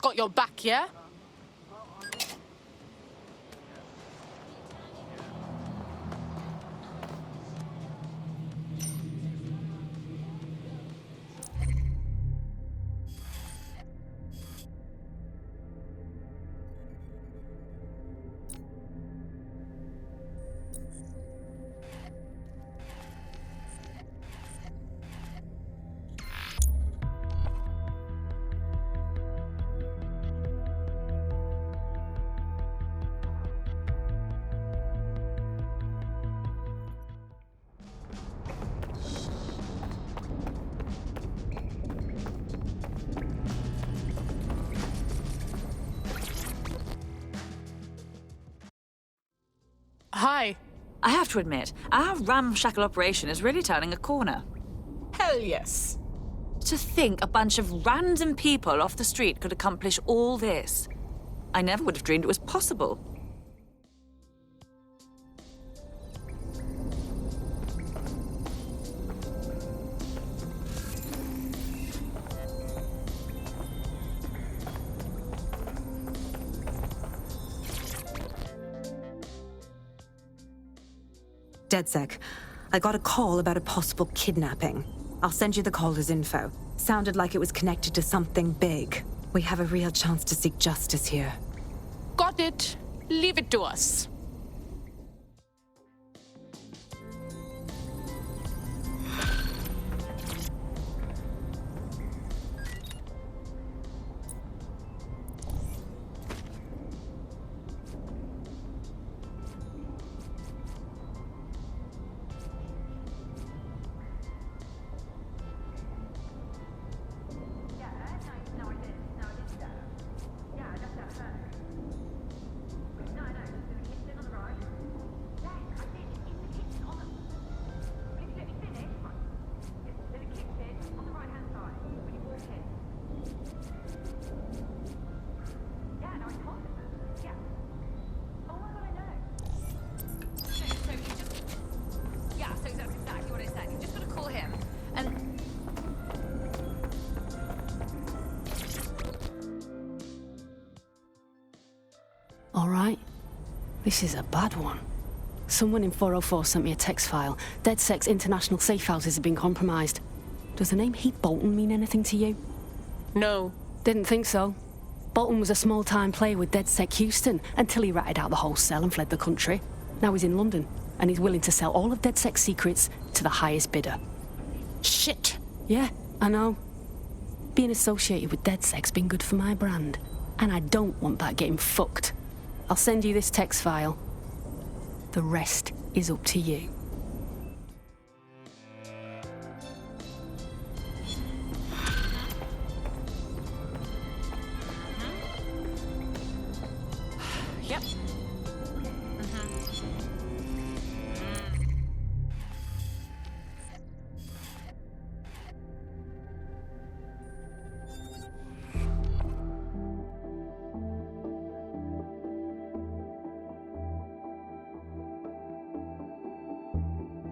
got your back, yeah? Hi. I have to admit, our ramshackle operation is really turning a corner. Hell yes. To think a bunch of random people off the street could accomplish all this. I never would have dreamed it was possible. DedSec, I got a call about a possible kidnapping. I'll send you the caller's info. Sounded like it was connected to something big. We have a real chance to seek justice here. Got it. Leave it to us. All right. This is a bad one. Someone in 404 sent me a text file. DedSec's international safe houses have been compromised. Does the name Heath Bolton mean anything to you? No. Didn't think so. Bolton was a small-time player with DedSec Houston until he ratted out the whole cell and fled the country. Now he's in London, and he's willing to sell all of DedSec's secrets to the highest bidder. Shit. Yeah, I know. Being associated with DedSec's been good for my brand, and I don't want that getting fucked. I'll send you this text file. The rest is up to you. Yep.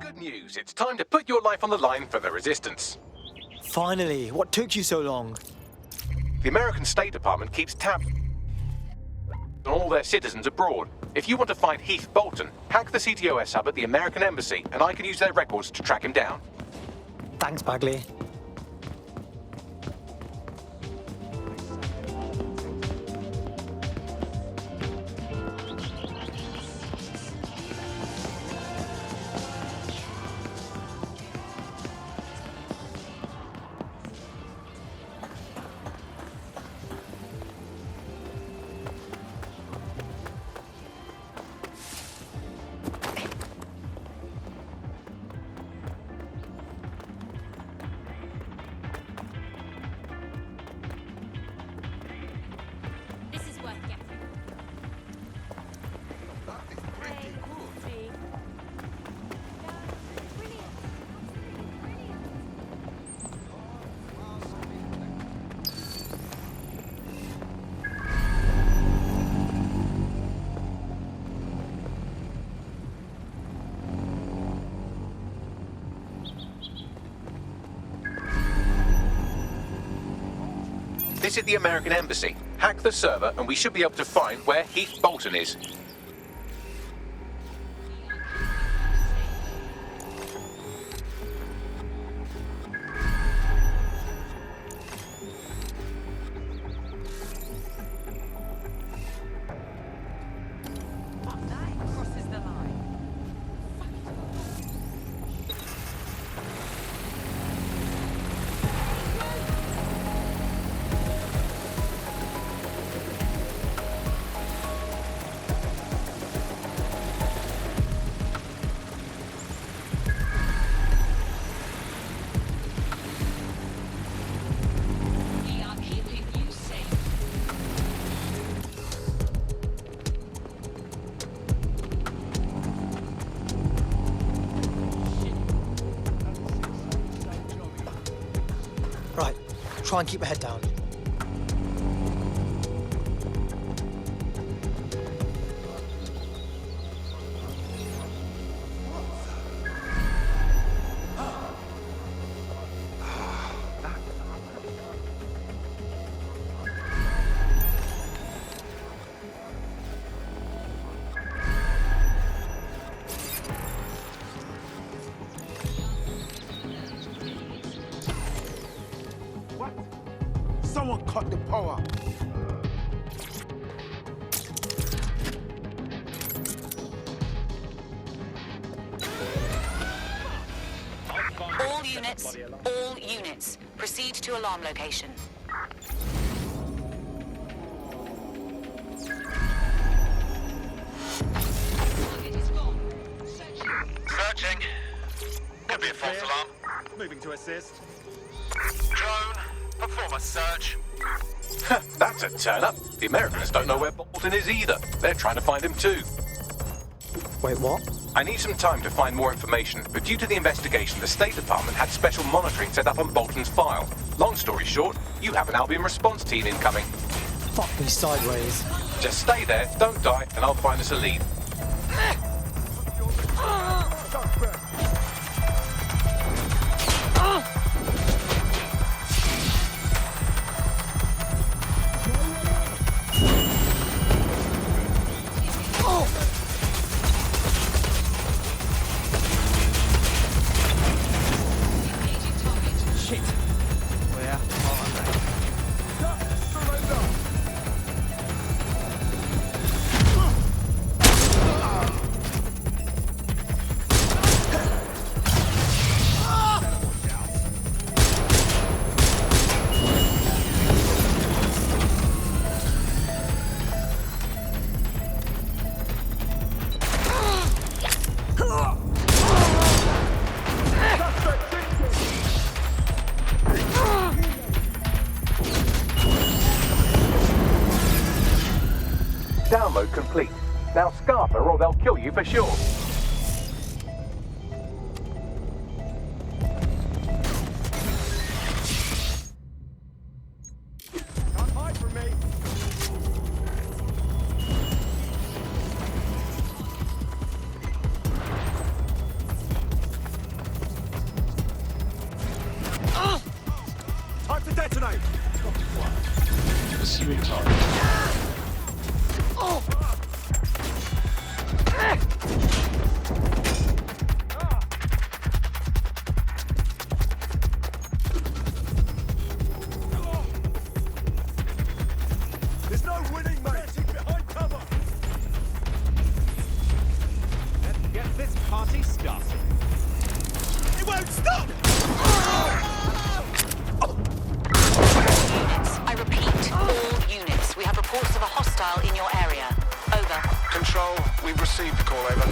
Good news. It's time to put your life on the line for the Resistance. Finally, what took you so long? The American State Department keeps tabs on all their citizens abroad. If you want to find Heath Bolton, hack the CTOS hub at the American Embassy, and I can use their records to track him down. Thanks, Bagley. Visit the American Embassy, hack the server, and we should be able to find where Heath Bolton is. Right, try and keep your head down. Someone cut the power. All units, proceed to alarm location. Searching. Could be a false alarm. Moving to assist. Drone, perform a search. That's a turn-up. The Americans don't know where Bolton is either. They're trying to find him too. Wait, what? I need some time to find more information, but due to the investigation, the State Department had special monitoring set up on Bolton's file. Long story short, you have an Albion response team incoming. Fuck me sideways. Just stay there, don't die, and I'll find us a lead. Download complete. Now scarper or they'll kill you for sure. Can't hide from me. Time to detonate. Pursuing target. There's no winning, mate. Getting behind cover. Let's get this party started. It won't stop. Units, I repeat, all units. We have reports of a hostile in your area. Over. Control, we've received the call, over.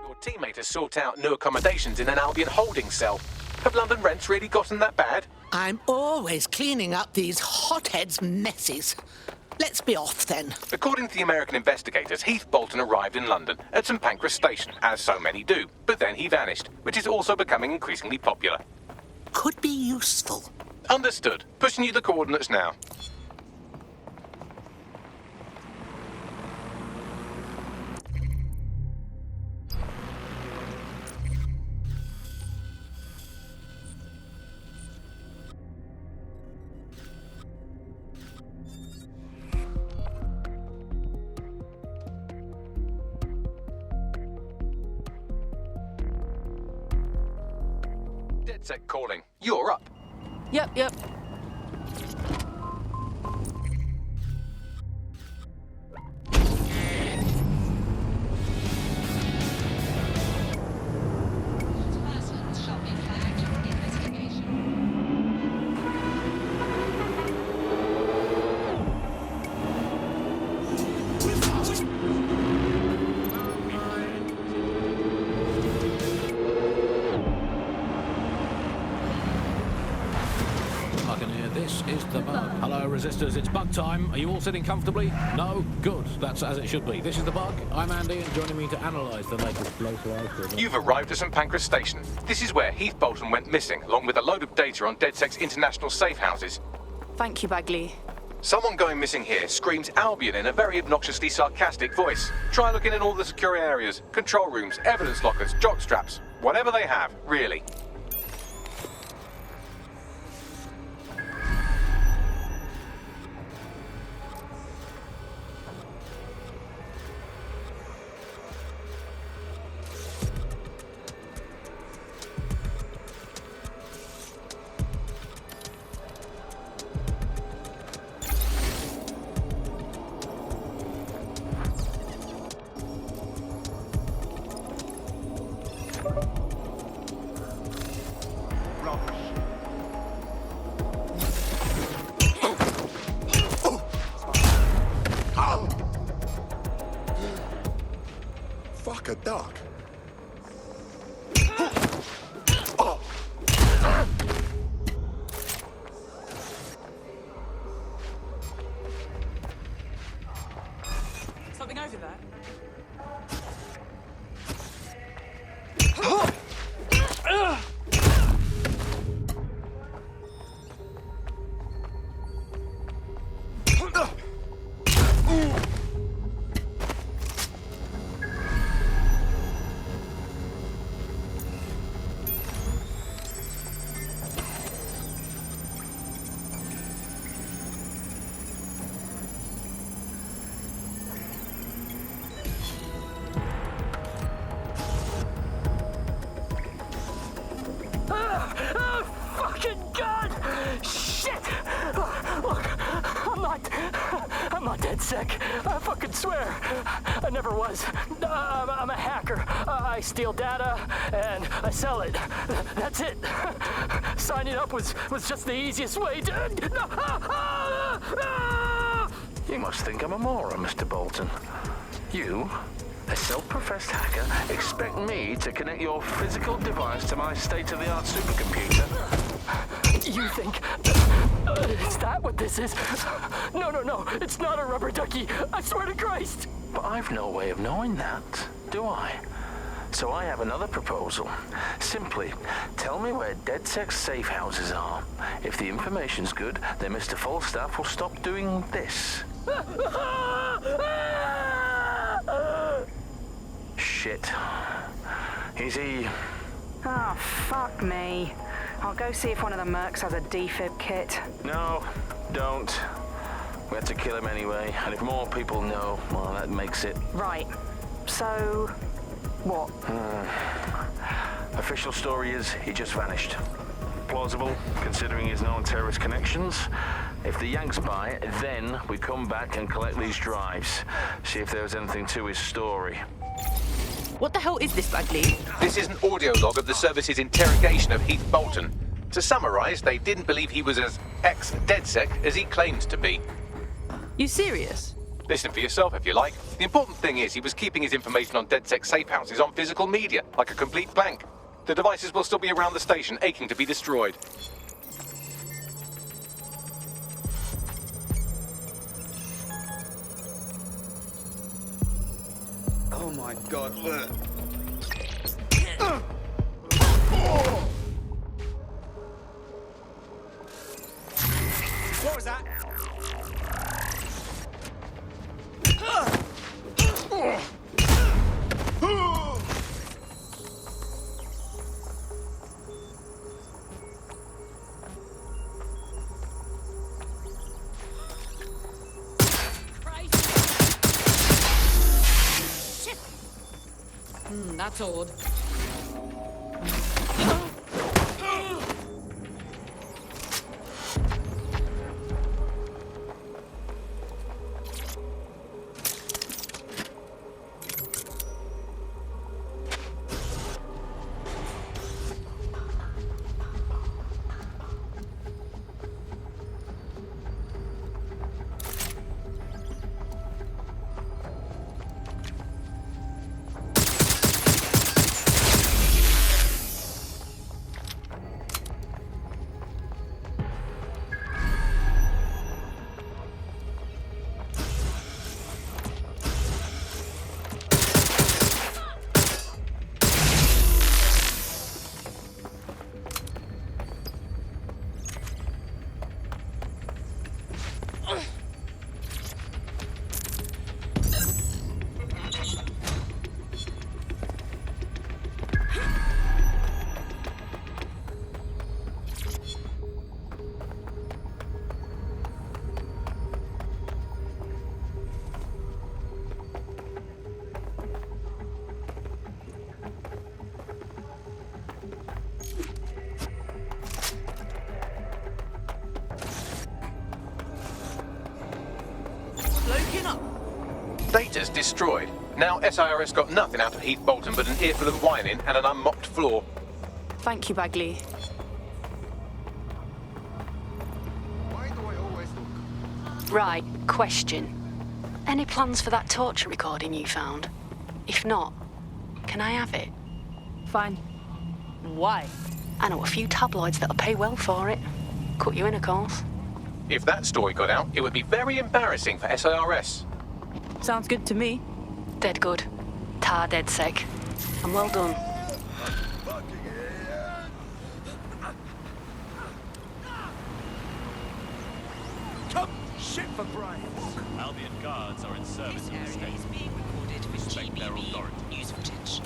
Your teammate has sought out new accommodations in an Albion holding cell. Have London rents really gotten that bad? I'm always cleaning up these hotheads' messes. Let's be off then. According to the American investigators, Heath Bolton arrived in London at St Pancras Station, as so many do, but then he vanished, which is also becoming increasingly popular. Could be useful. Understood. Pushing you the coordinates now. DedSec calling. You're up. Yep. I can hear this is the bug. Hello, resistors, it's bug time. Are you all sitting comfortably? No? Good. That's as it should be. This is the bug. I'm Andy, and joining me to analyse the latest blow-to-ice. You've arrived at St Pancras Station. This is where Heath Bolton went missing, along with a load of data on DedSec's international safe houses. Thank you, Bagley. Someone going missing here screams Albion in a very obnoxiously sarcastic voice. Try looking in all the secure areas, control rooms, evidence lockers, jock straps, whatever they have, really. Fuck a duck. Something over there? Fucking God! Shit! Look, I'm not DedSec. I fucking swear. I never was. I'm a hacker. I steal data and I sell it. That's it. Signing up was just the easiest way to... You must think I'm a moron, Mr. Bolton. You, a self-professed hacker, expect me to connect your physical device to my state-of-the-art supercomputer? You think... is that what this is? No, it's not a rubber ducky. I swear to Christ. But I've no way of knowing that, do I? So I have another proposal. Simply, tell me where DedSec's safe houses are. If the information's good, then Mr. Falstaff will stop doing this. Shit. Is he... Oh, fuck me. I'll go see if one of the mercs has a defib kit. No, don't. We had to kill him anyway, and if more people know, well, that makes it... Right. So... what? Official story is he just vanished. Plausible, considering his known terrorist connections. If the Yanks buy it, then we come back and collect these drives. See if there's anything to his story. What the hell is this, Bagley? This is an audio log of the service's interrogation of Heath Bolton. To summarise, they didn't believe he was as ex-DedSec as he claimed to be. You serious? Listen for yourself if you like. The important thing is he was keeping his information on DedSec safe houses on physical media, like a complete blank. The devices will still be around the station, aching to be destroyed. my god, look. What was that? That's odd. Data's destroyed. Now SIRS got nothing out of Heath Bolton but an earful of whining and an unmopped floor. Thank you, Bagley. Why do I always look? Right, question. Any plans for that torture recording you found? If not, can I have it? Fine. Why? I know a few tabloids that'll pay well for it. Cut you in, of course. If that story got out, it would be very embarrassing for SIRS. Sounds good to me. Dead good. Tar dead sec. And well done. Come, shit for Brian. Albion guards are in service in the state. Is being recorded with Respect their GBB authority. news footage.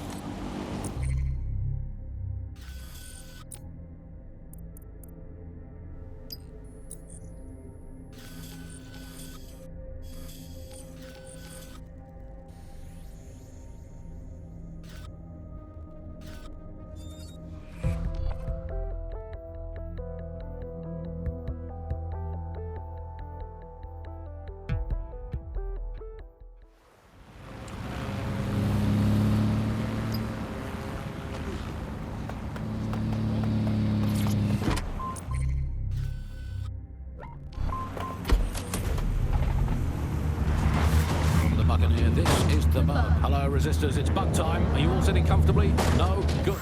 Buccaneer, this is the Bug. Hello, resistors, it's bug time. Are you all sitting comfortably? No? Good.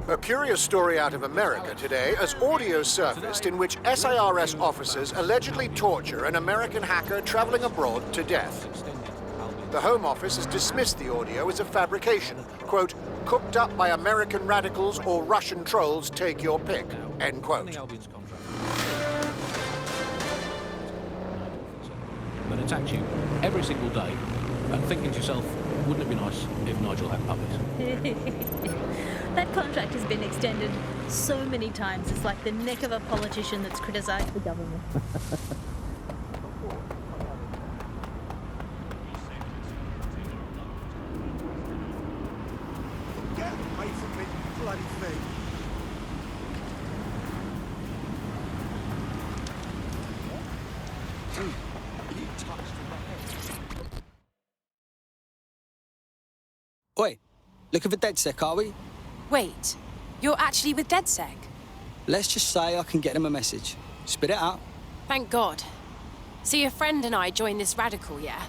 A curious story out of America today as audio surfaced in which SIRS officers allegedly torture an American hacker traveling abroad to death. The Home Office has dismissed the audio as a fabrication, quote, cooked up by American radicals or Russian trolls, take your pick, end quote. That attacks you every single day and thinking to yourself, wouldn't it be nice if Nigel had puppies? That contract has been extended so many times, it's like the neck of a politician that's criticised the government. Get away from me, you bloody thing. Oi, looking for DedSec, are we? Wait, you're actually with DedSec? Let's just say I can get them a message. Spit it out. Thank God. So your friend and I joined this radical, yeah?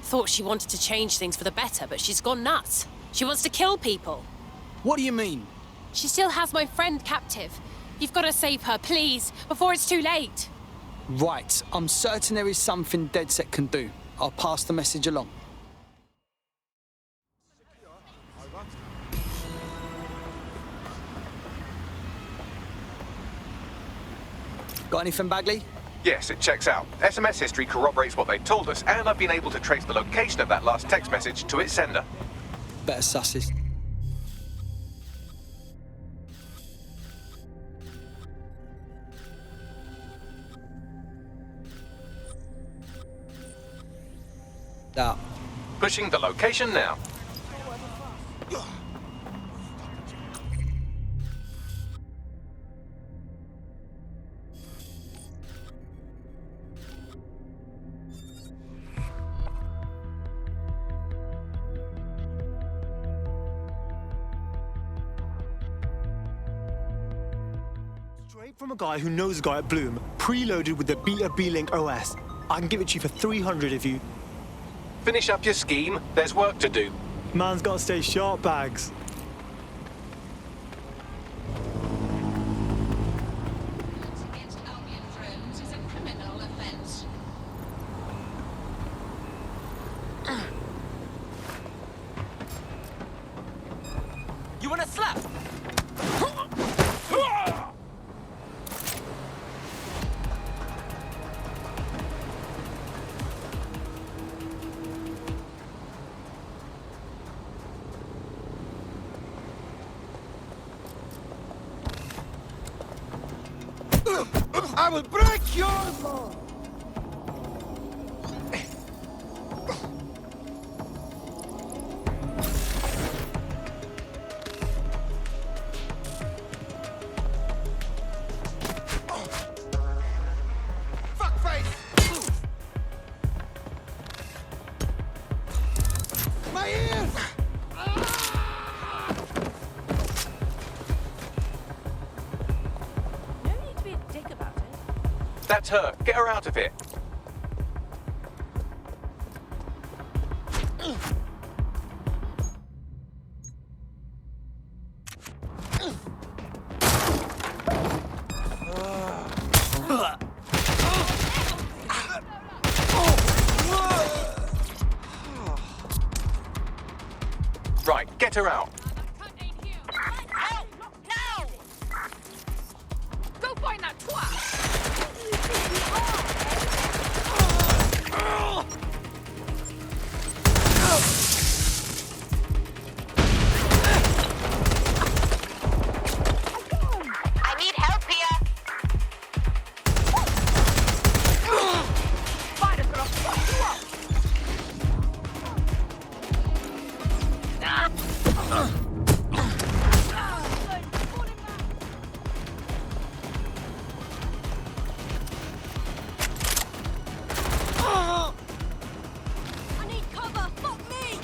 Thought she wanted to change things for the better, but she's gone nuts. She wants to kill people. What do you mean? She still has my friend captive. You've got to save her, please, before it's too late. Right, I'm certain there is something DedSec can do. I'll pass the message along. Got anything, Bagley? Yes, it checks out. SMS history corroborates what they told us, and I've been able to trace the location of that last text message to its sender. Better susses. Out. Pushing the location now. Straight from a guy who knows a guy at Bloom, preloaded with the Beta B-Link OS. I can give it to you for 300 if you... Finish up your scheme. There's work to do. Man's gotta stay sharp, Bags. You wanna slap? I will break your law. Fuckface! My ears! That's her. Get her out of here. Right, get her out. Go find that twat! I need help here. Spider's gonna fuck you up! I need cover. Fuck me.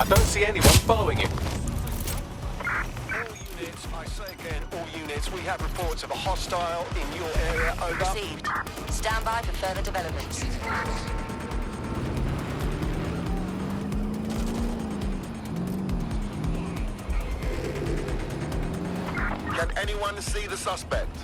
I don't see anyone following you. All units, I say again, all units, we have reports of a hostile in your area. Over. Received. Stand by for further developments. Can anyone see the suspect?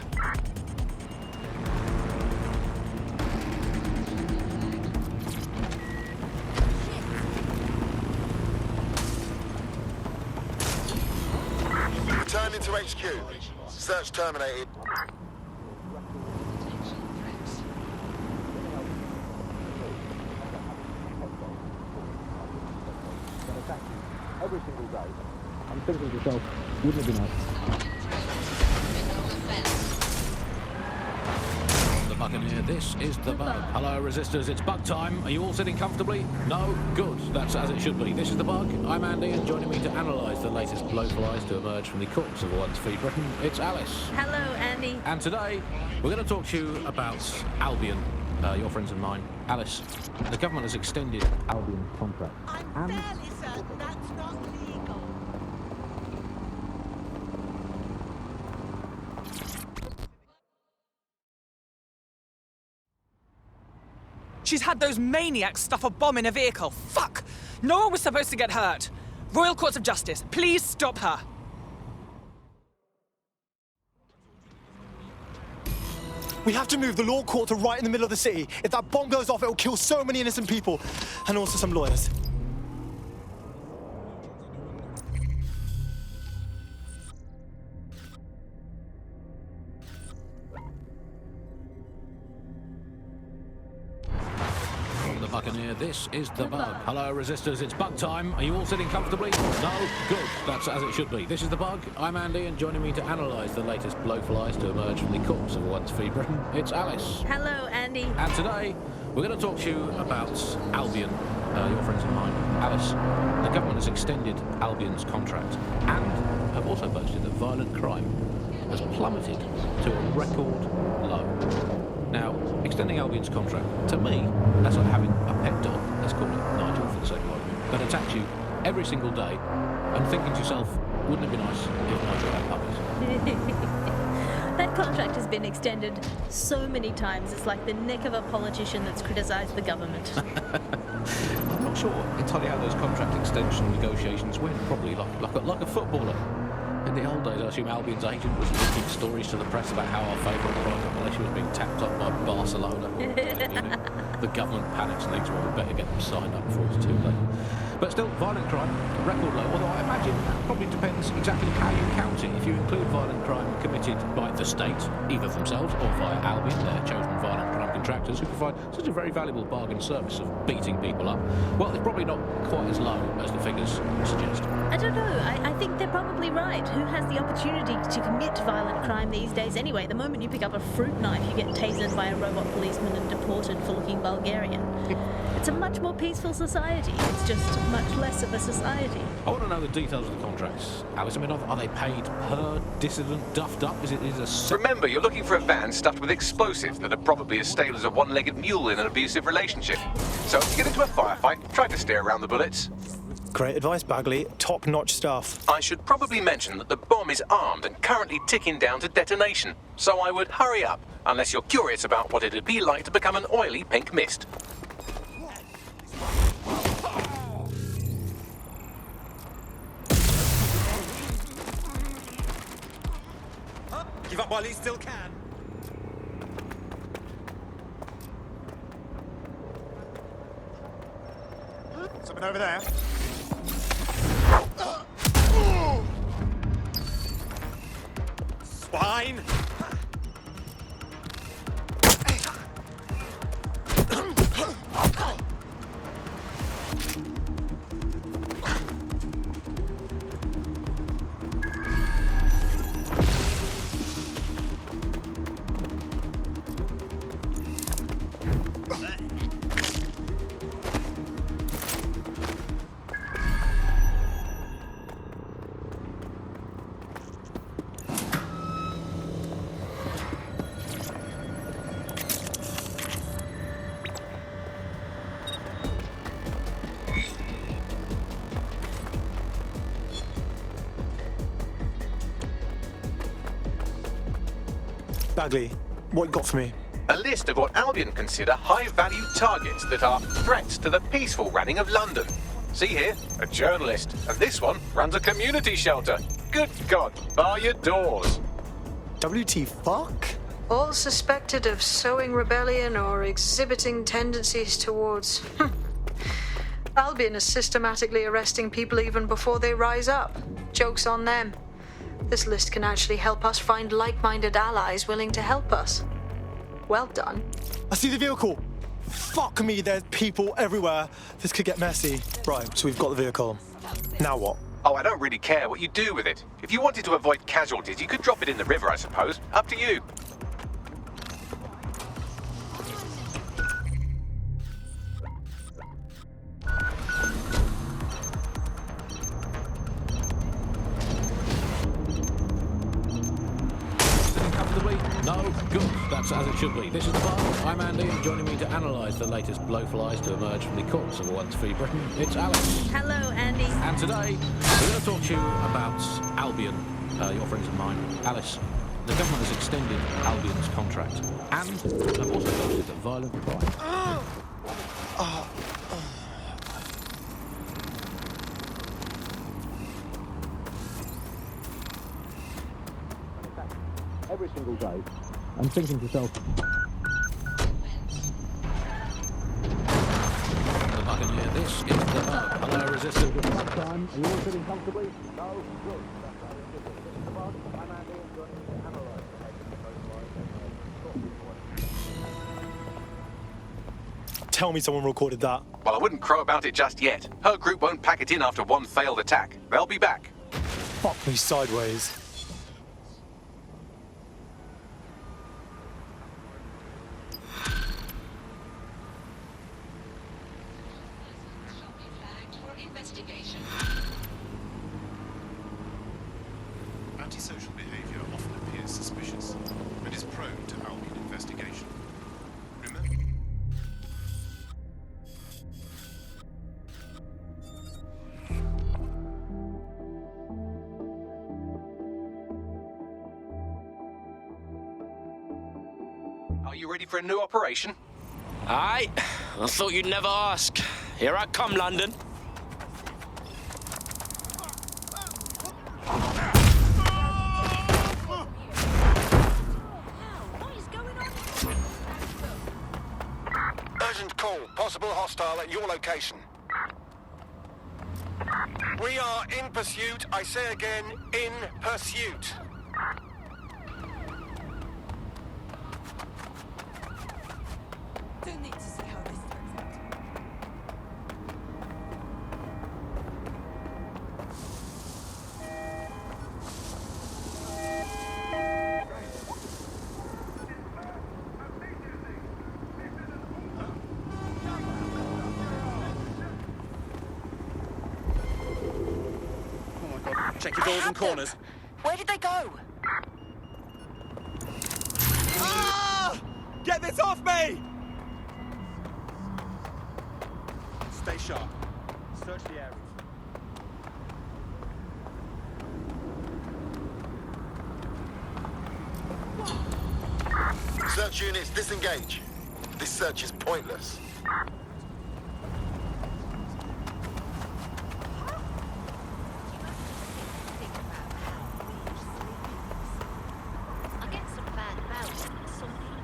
Returning to HQ. Search terminated. Every single day. I'm thinking to myself, wouldn't it be nice? the Buccaneer, this is the Bug. Hello, Resistors, it's Bug time. Are you all sitting comfortably? No? Good, that's as it should be. This is the Bug. I'm Andy, and joining me to analyse the latest blowflies to emerge from the courts of Once Free Britain, it's Alice. Hello, Andy. And today, we're going to talk to you about Albion, your friends and mine. Alice, the government has extended Albion's contract. I'm fairly certain that's not legal. She's had those maniacs stuff a bomb in a vehicle. Fuck! No one was supposed to get hurt. Royal Courts of Justice, please stop her. We have to move the law court to right in the middle of the city. If that bomb goes off, it will kill so many innocent people. And also some lawyers. The Buccaneer, this is the Bug. Hello, Resistors, it's Bug time. Are you all sitting comfortably? No? Good, that's as it should be. This is the Bug. I'm Andy, and joining me to analyse the latest blowflies to emerge from the courts of Once Free Britain, it's Alice. Hello, Andy. And today, we're going to talk to you about Albion, your friends and mine. Alice, the government has extended Albion's contract and have also boasted that violent crime has plummeted to a record low. Now, extending Albion's contract, to me, that's like having a pet dog, let's call it Nigel for the sake of argument, that attacks you every single day and thinking to yourself, wouldn't it be nice if Nigel had puppies? That contract has been extended so many times, it's like the neck of a politician that's criticised the government. I'm not sure entirely how those contract extension negotiations went, probably like a footballer. In the old days, I assume Albion's agent was leaking stories to the press about how our favourite private militia was being tapped up by Barcelona. The government panics and thinks, well, we better get them signed up before it's too late. But still, violent crime, record low, although I imagine that probably depends exactly how you count it. If you include violent crime committed by the state, either themselves or via Albion, their chosen violent crime contractors who provide such a very valuable bargain service of beating people up, well, it's probably not quite as low as the figures suggest. I don't know. I think they're probably right. Who has the opportunity to commit violent crime these days anyway? The moment you pick up a fruit knife, you get tasered by a robot policeman and deported for looking Bulgarian. It's a much more peaceful society. It's just much less of a society. I want to know the details of the contracts, Alice. I mean, are they paid per dissident duffed up? Is it a... Remember, you're looking for a van stuffed with explosives that are probably as stable as a one-legged mule in an abusive relationship. So if you get into a firefight, try to steer around the bullets. Great advice, Bagley. Top-notch stuff. I should probably mention that the bomb is armed and currently ticking down to detonation. So I would hurry up, unless you're curious about what it'd be like to become an oily pink mist. Give up while you still can. Something over there. Swine! Bagley, what you got for me? A list of what Albion consider high-value targets that are threats to the peaceful running of London. See here, a journalist, and this one runs a community shelter. Good God, bar your doors. WT fuck? All suspected of sowing rebellion or exhibiting tendencies towards... Albion is systematically arresting people even before they rise up. Joke's on them. This list can actually help us find like-minded allies willing to help us. Well done. I see the vehicle. Fuck me, there's people everywhere. This could get messy. Right, so we've got the vehicle. Now what? Oh, I don't really care what you do with it. If you wanted to avoid casualties, you could drop it in the river, I suppose. Up to you. comfortably? No? Good. That's as it should be. This is The Bar. I'm Andy, and joining me to analyse the latest blowflies to emerge from the courts of once free Britain, it's Alice. Hello, Andy. And today, we're going to talk to you about Albion, your friends of mine. Alice, the government has extended Albion's contract, and have also noted that violent crime. Every single day, I'm thinking to myself, the Buccaneer, this is The Bar. Hello, Resistance. What time? Are you all sitting comfortably? No? Good. That's how it should be. This is The Bar. I'm Andy, and joining me to analyse the latest Tell me someone recorded that. Well, I wouldn't crow about it just yet. Her group won't pack it in after one failed attack. They'll be back. Fuck me sideways. Antisocial behaviour often appears suspicious and is prone to Albion investigation. Remember? Are you ready for a new operation? Aye. I thought you'd never ask. Here I come, London. Urgent call. Possible hostile at your location. We are in pursuit. I say again, in pursuit. Don't need to see how this turns out. Oh my god, check your doors and corners. Where did they go? Ah! Get this off me! Stay sharp. Search the area. Search units, disengage. This search is pointless. I get some bad bouts or something.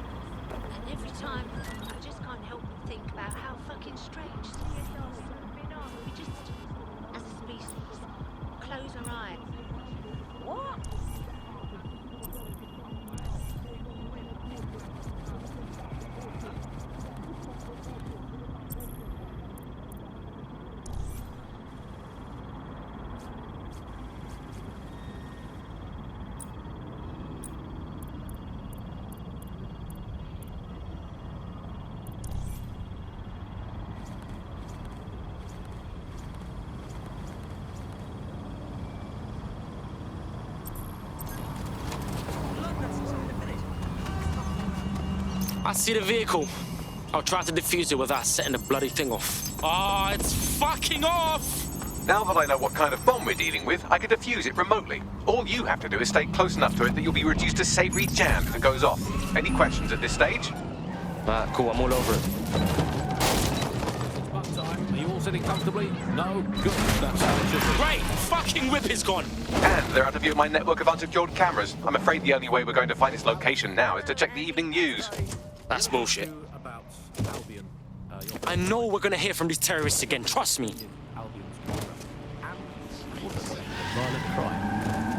And every time, I just can't help but think about how fucking strange CSR's been on. We just, as a species, close our eyes. What? I see the vehicle. I'll try to defuse it without setting the bloody thing off. Oh, it's fucking off! Now that I know what kind of bomb we're dealing with, I can defuse it remotely. All you have to do is stay close enough to it that you'll be reduced to savoury jam if it goes off. Any questions at this stage? Cool, I'm all over it. Are you all sitting comfortably? No? Good. That's how it should be. Great! Fucking whip is gone! And they're out of view of my network of unsecured cameras. I'm afraid the only way we're going to find its location now is to check the evening news. That's bullshit. I know we're gonna hear from these terrorists again, trust me. Violent crime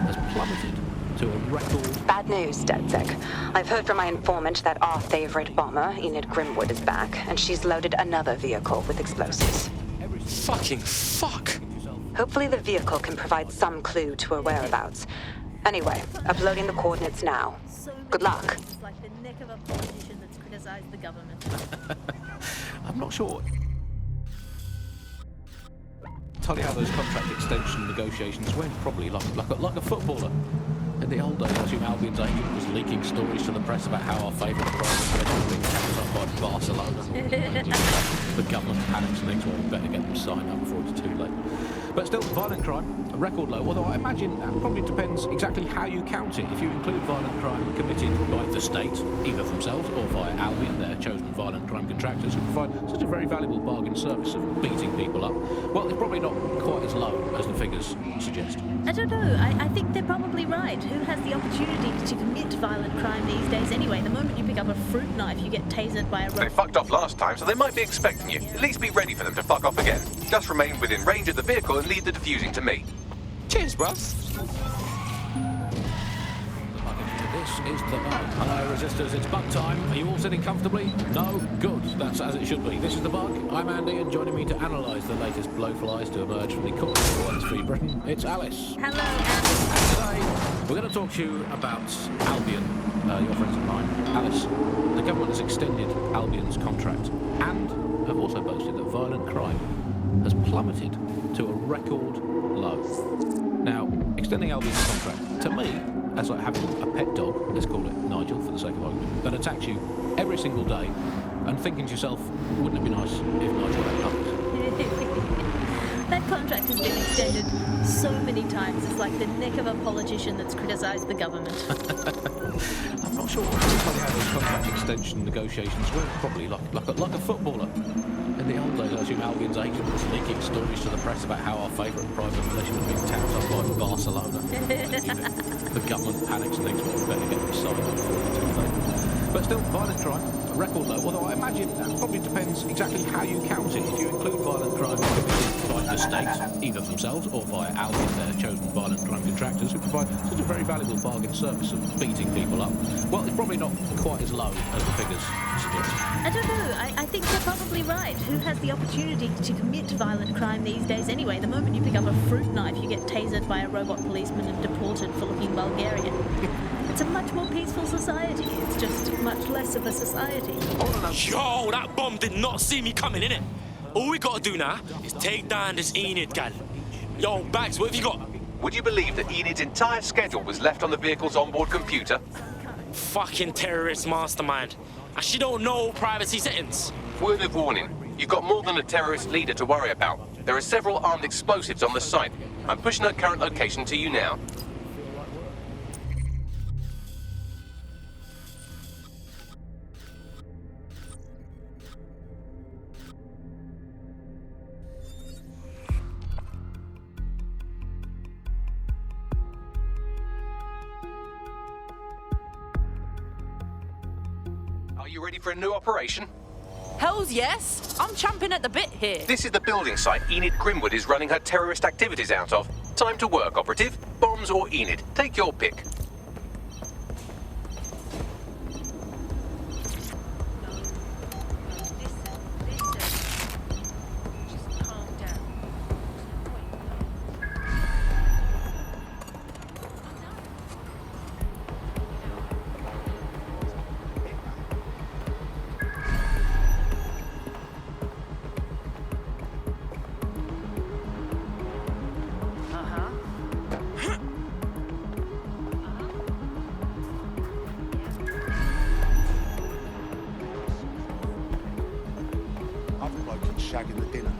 has plummeted to a record. Bad news, DedSec. I've heard from my informant that our favorite bomber, Enid Grimwood, is back, and she's loaded another vehicle with explosives. Fucking fuck! Hopefully the vehicle can provide some clue to her whereabouts. Anyway, uploading the coordinates now. Good luck. It's like the neck of a politician that's criticized the government. I'm not sure. Tell you how those contract extension negotiations went, probably like a footballer. In the old days, I assume Albion's agent was leaking stories to the press about how our favourite private military was being tapped up by Barcelona. The government panics and thinks, well, we better get them signed up before it's too late. But still, violent crime, a record low, although I imagine that probably depends exactly how you count it. If you include violent crime committed by the state, either themselves or via Albion, their chosen violent crime contractors who provide such a very valuable bargain service of beating people up, well, it's probably not quite as low as the figures suggest. I don't know. I think they're probably right. Who has the opportunity to commit violent crime these days anyway? The moment you pick up a fruit knife, you get tasered by a They fucked off last time, so they might be expecting you. At least be ready for them to fuck off again. Just remain within range of the vehicle and leave the defusing to me. Cheers, bros. This is the bug. Hello, resistors, it's bug time. Are you all sitting comfortably? No? Good. That's as it should be. This is the bug. I'm Andy, and joining me to analyse the latest blowflies to emerge from the corner of One's Free Britain, it's Alice. Hello, And today, we're going to talk to you about Albion, your friends of mine. Alice, the government has extended Albion's contract and have also boasted that violent crime has plummeted to a record low. Now, extending Albion's contract, to me, as like having a pet dog, let's call it Nigel for the sake of argument, that attacks you every single day and thinking to yourself, wouldn't it be nice if Nigel had puppies? That contract has been extended so many times. It's like the neck of a politician that's criticised the government. I'm not sure how those contract extension negotiations work, probably like a footballer. In the old days, I assume Albion's agent was leaking stories to the press about how our favourite private militia was being tapped up by Barcelona. The government panics and thinks, well, we better get them signed up before it's too late. But still, violent crime, a record low, although I imagine that probably depends exactly how you count it. If you include violent crime committed by the state, either themselves or via Albion, their chosen violent crime contractors who provide such a very valuable bargain service of beating people up, well, it's probably not quite as low as the figures suggest. I don't know. I think they're probably right. Who has the opportunity to commit violent crime these days anyway? The moment you pick up a fruit knife, you get tasered by a robot policeman and deported for looking Bulgarian. It's a much more peaceful society. It's just much less of a society. Yo, that bomb did not see me coming, innit? All we gotta do now is take down this Enid gal. Yo, Bags, what have you got? Would you believe that Enid's entire schedule was left on the vehicle's onboard computer? Fucking terrorist mastermind. And she don't know privacy settings. Word of warning. You've got more than a terrorist leader to worry about. There are several armed explosives on the site. I'm pushing her current location to you now. Are you ready for a new operation? Hells yes! I'm champing at the bit here. This is the building site Enid Grimwood is running her terrorist activities out of. Time to work, operative. Bombs or Enid. Take your pick. Shagging the dinner.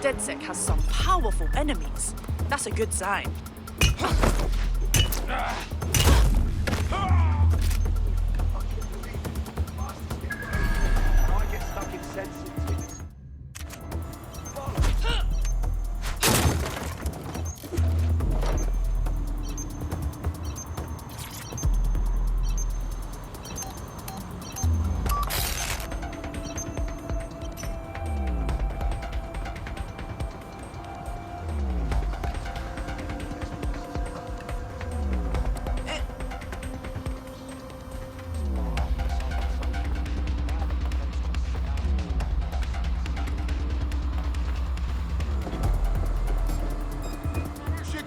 DedSec has some powerful enemies. That's a good sign. I get stuck in sensitive.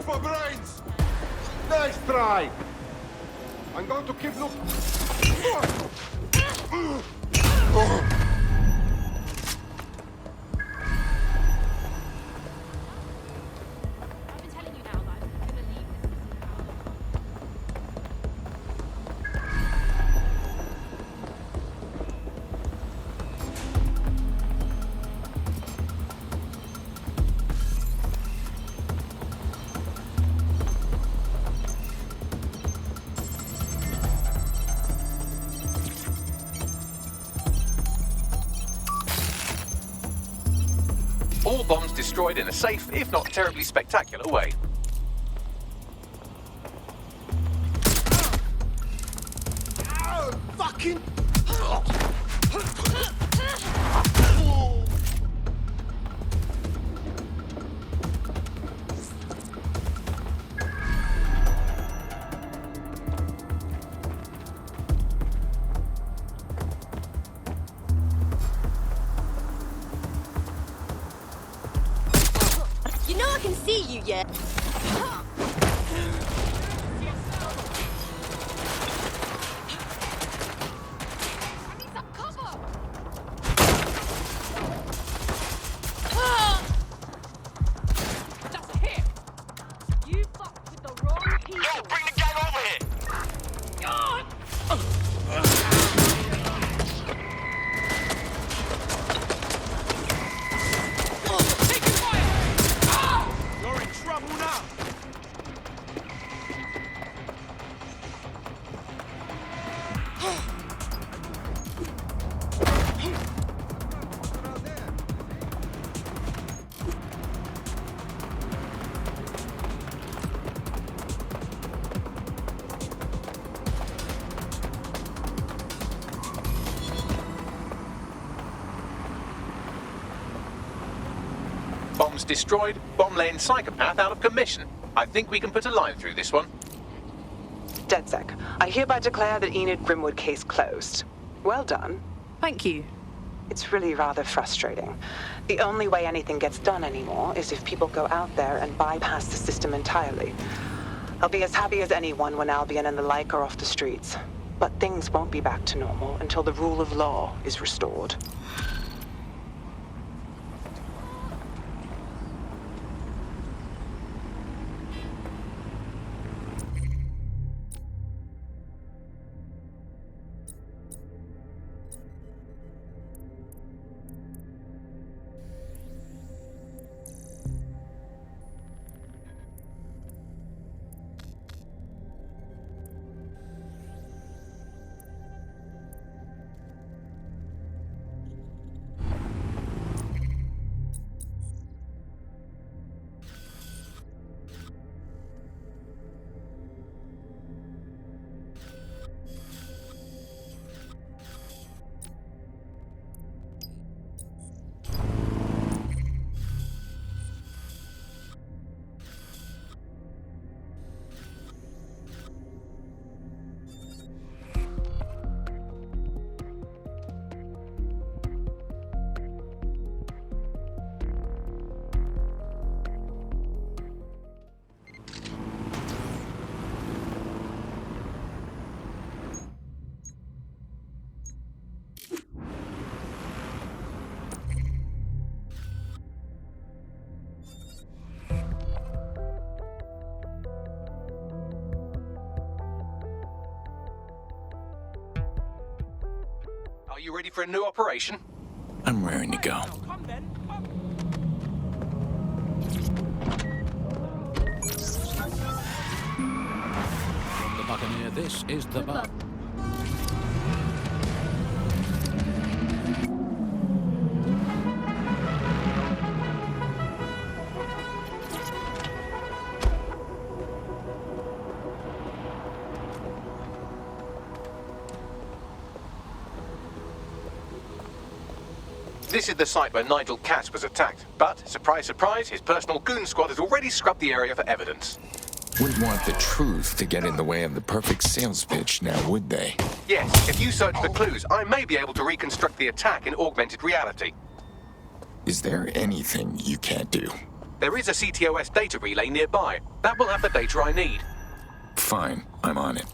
For brains! Nice try! I'm going to keep looking. bombs destroyed in a safe, if not terribly spectacular way. Fucking... You know I can see you yet. Bombs destroyed, bomb-laying psychopath out of commission. I think we can put a line through this one. DedSec, I hereby declare the Enid Grimwood case closed. Well done. Thank you. It's really rather frustrating. The only way anything gets done anymore is if people go out there and bypass the system entirely. I'll be as happy as anyone when Albion and the like are off the streets. But things won't be back to normal until the rule of law is restored. Are you ready for a new operation? I'm raring to go. From the Buccaneer, this is the Buck. This is the site where Nigel Cass was attacked, but, surprise, surprise, his personal goon squad has already scrubbed the area for evidence. Wouldn't want the truth to get in the way of the perfect sales pitch now, would they? Yes, if you search for clues, I may be able to reconstruct the attack in augmented reality. Is there anything you can't do? There is a CTOS data relay nearby. That will have the data I need. Fine, I'm on it.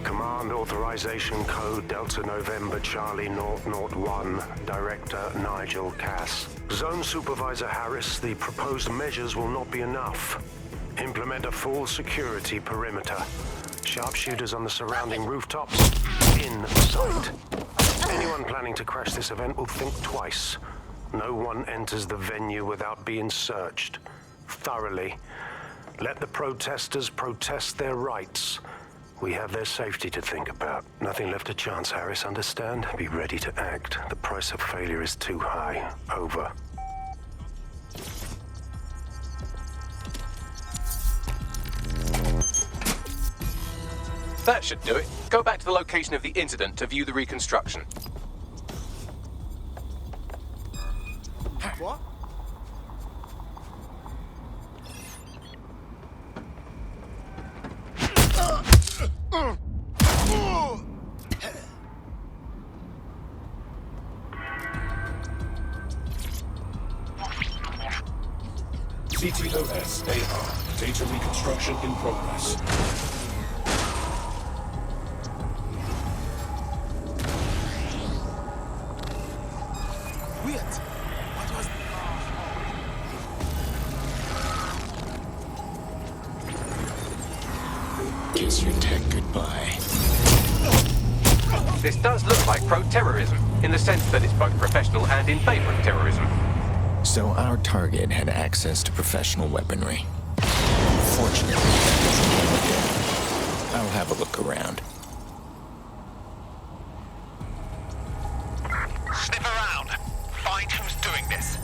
Command authorization code Delta November Charlie 001, Director Nigel Cass. Zone Supervisor Harris, the proposed measures will not be enough. Implement a full security perimeter. Sharpshooters on the surrounding rooftops in sight. Anyone planning to crash this event will think twice. No one enters the venue without being searched. Thoroughly. Let the protesters protest their rights. We have their safety to think about. Nothing left to chance, Harris. Understand? Be ready to act. The price of failure is too high. Over. That should do it. Go back to the location of the incident to view the reconstruction. What? CTOS AR. Data reconstruction in progress. Weird. What was... Kiss your tech goodbye. This does look like pro-terrorism, in the sense that it's both professional and in favor of terrorism. So our target had access to professional weaponry. Fortunately, that doesn't mean we're dead. I'll have a look around. Sniff around. Find who's doing this.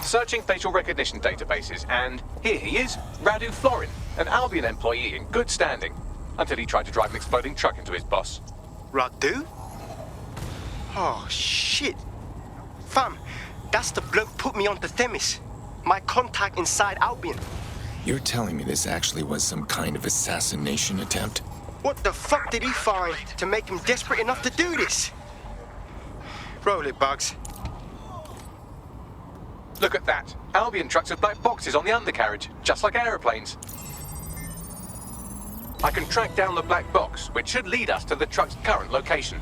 Searching facial recognition databases, and here he is, Radu Florin, an Albion employee in good standing, until he tried to drive an exploding truck into his boss. Radu? Oh, shit. Fam, that's the bloke put me onto Themis. My contact inside Albion. You're telling me this actually was some kind of assassination attempt? What the fuck did he find to make him desperate enough to do this? Roll it, Bugs. Look at that. Albion trucks have black boxes on the undercarriage, just like aeroplanes. I can track down the black box, which should lead us to the truck's current location.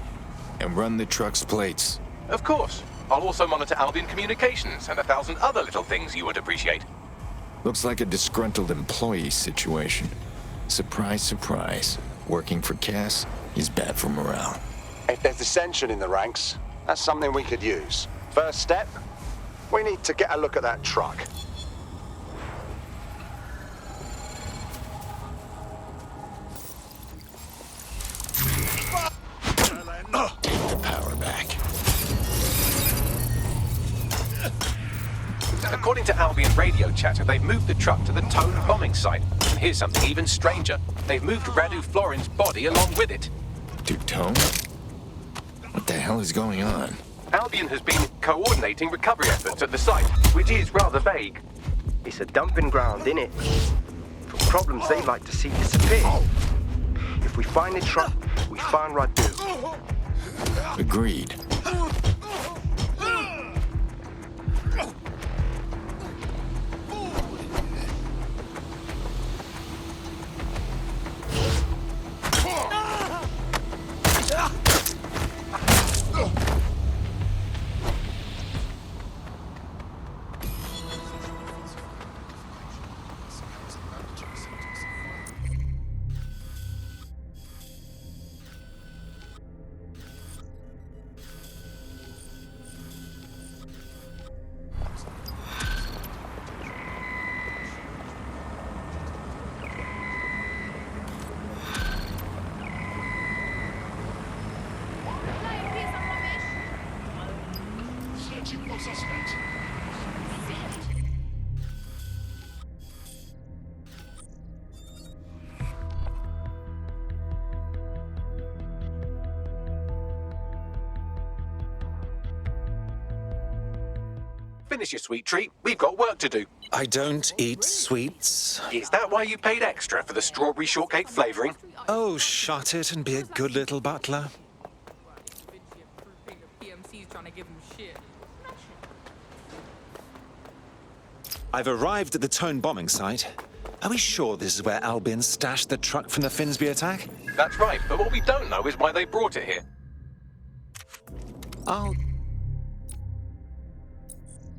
And run the truck's plates? Of course. I'll also monitor Albion communications and 1,000 other little things you would appreciate. Looks like a disgruntled employee situation. Surprise, surprise. Working for Cass is bad for morale. If there's dissension in the ranks, that's something we could use. First step, we need to get a look at that truck. Take the power back. According to Albion radio chatter, they've moved the truck to the Tone bombing site. And here's something even stranger. They've moved Radu Florin's body along with it. To Tone? What the hell is going on? Albion has been coordinating recovery efforts at the site, which is rather vague. It's a dumping ground, innit? For problems they like to see disappear. If we find the truck, we find Radu. Agreed. Finish your sweet treat. We've got work to do. I don't eat sweets. Is that why you paid extra for the strawberry shortcake flavouring? Oh, shut it and be a good little butler. I've arrived at the Tone bombing site. Are we sure this is where Albion stashed the truck from the Finsbury attack? That's right, but what we don't know is why they brought it here. I'll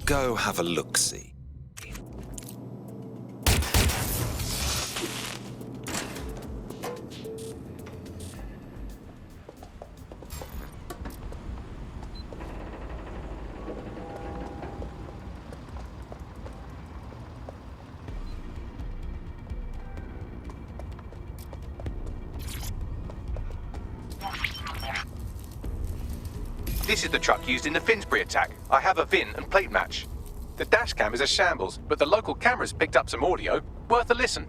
go have a look-see. This is the truck used in the Finsbury attack. I have a VIN and plate match. The dash cam is a shambles, but the local cameras picked up some audio. Worth a listen.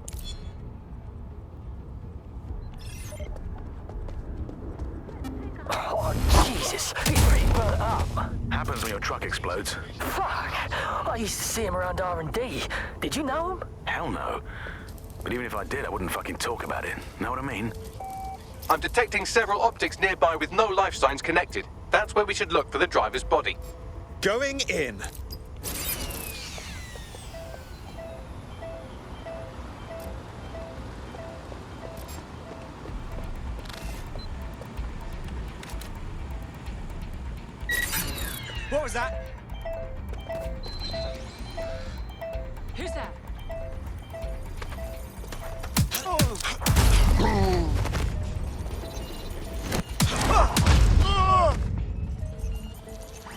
Oh, Jesus. He's pretty burnt up. Happens when your truck explodes. Fuck. I used to see him around R&D. Did you know him? Hell no. But even if I did, I wouldn't fucking talk about it. Know what I mean? I'm detecting several optics nearby with no life signs connected. That's where we should look for the driver's body. Going in. What was that? Who's that?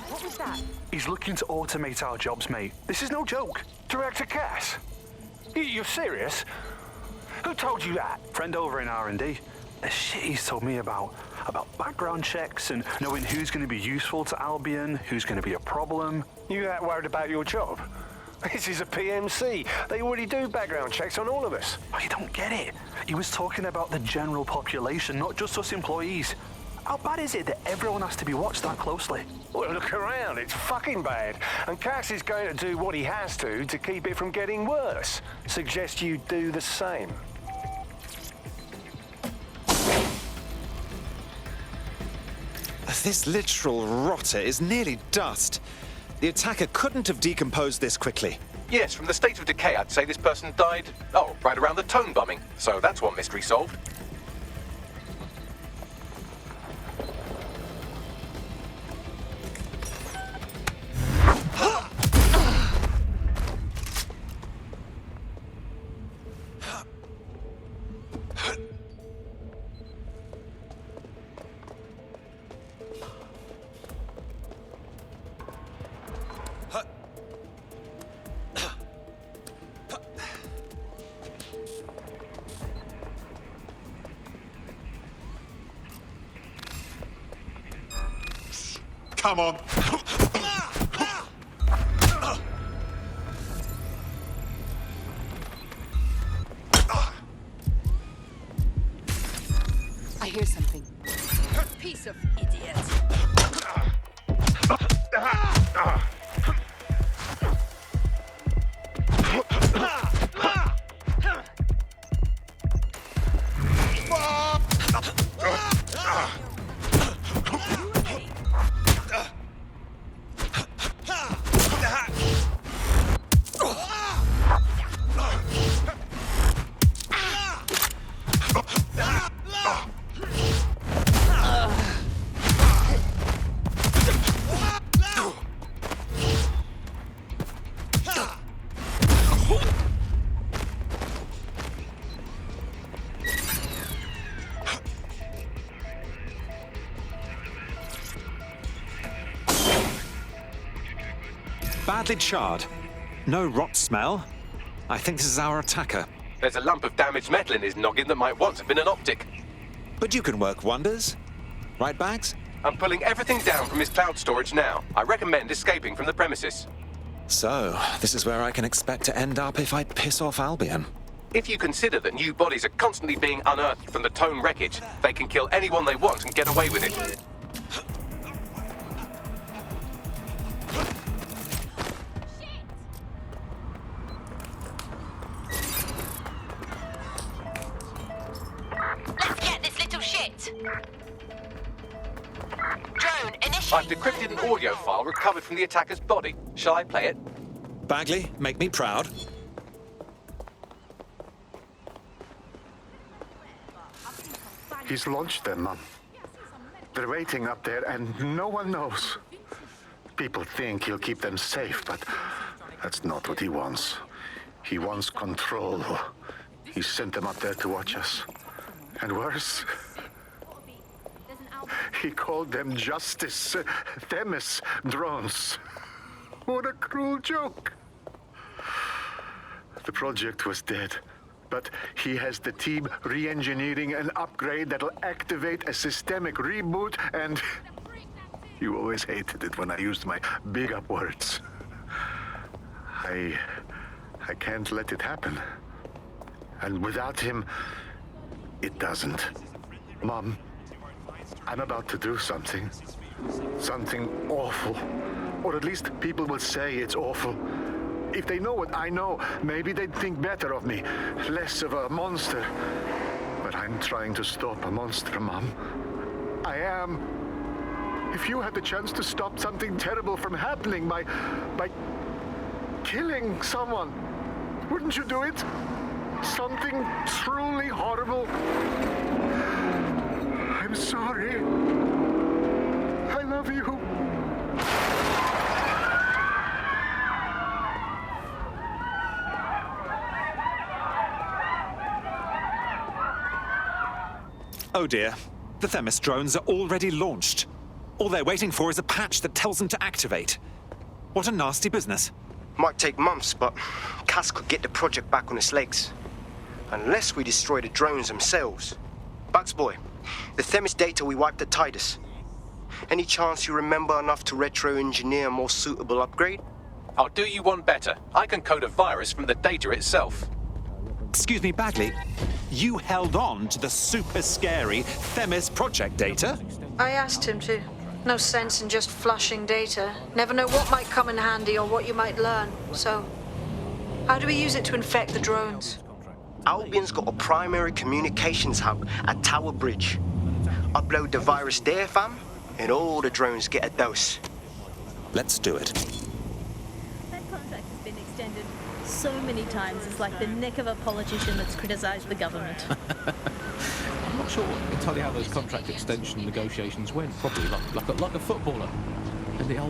What was that? He's looking to automate our jobs, mate. This is no joke. Director Cass? You're serious? Who told you that? Friend over in R&D. The shit he's told me about background checks and knowing who's going to be useful to Albion, who's going to be a problem. You that worried about your job? This is a PMC. They already do background checks on all of us. Oh, you don't get it. He was talking about the general population, not just us employees. How bad is it that everyone has to be watched that closely? Well, look around. It's fucking bad. And Cass is going to do what he has to keep it from getting worse. Suggest you do the same. This literal rotter is nearly dust. The attacker couldn't have decomposed this quickly. Yes, from the state of decay, I'd say this person died, right around the tone bombing. So that's one mystery solved. Come on. I hear something. Piece of idiot. Badly charred. No rot smell. I think this is our attacker. There's a lump of damaged metal in his noggin that might once have been an optic. But you can work wonders. Right, Bags? I'm pulling everything down from his cloud storage now. I recommend escaping from the premises. So, this is where I can expect to end up if I piss off Albion. If you consider that new bodies are constantly being unearthed from the Tone wreckage, they can kill anyone they want and get away with it. Let's get this little shit. Drone, initiate. I've decrypted an audio file recovered from the attacker's body. Shall I play it? Bagley, make me proud. He's launched them. They're waiting up there and no one knows. People think he'll keep them safe, but that's not what he wants. He wants control. He sent them up there to watch us. And worse, he called them Justice, Themis drones. What a cruel joke. The project was dead, but he has the team re-engineering an upgrade that'll activate a systemic reboot and You always hated it when I used my big up words. I can't let it happen. And without him, it doesn't. Mom, I'm about to do something. Something awful. Or at least people will say it's awful. If they know what I know, maybe they'd think better of me. Less of a monster. But I'm trying to stop a monster, Mom. I am. If you had the chance to stop something terrible from happening by killing someone, wouldn't you do it? Something truly horrible. I'm sorry. I love you. Oh dear. The Themis drones are already launched. All they're waiting for is a patch that tells them to activate. What a nasty business. Might take months, but Cass could get the project back on its legs. Unless we destroy the drones themselves. Bugs Boy, the Themis data we wiped at Titus. Any chance you remember enough to retro-engineer a more suitable upgrade? I'll do you one better. I can code a virus from the data itself. Excuse me, Bagley. You held on to the super scary Themis project data? I asked him to. No sense in just flushing data. Never know what might come in handy or what you might learn. So, how do we use it to infect the drones? Albion's got a primary communications hub at Tower Bridge. Upload the virus there, fam, and all the drones get a dose. Let's do it. That contract has been extended so many times. It's like the neck of a politician that's criticised the government. I'm not sure entirely how those contract extension negotiations went. Probably like a footballer in the old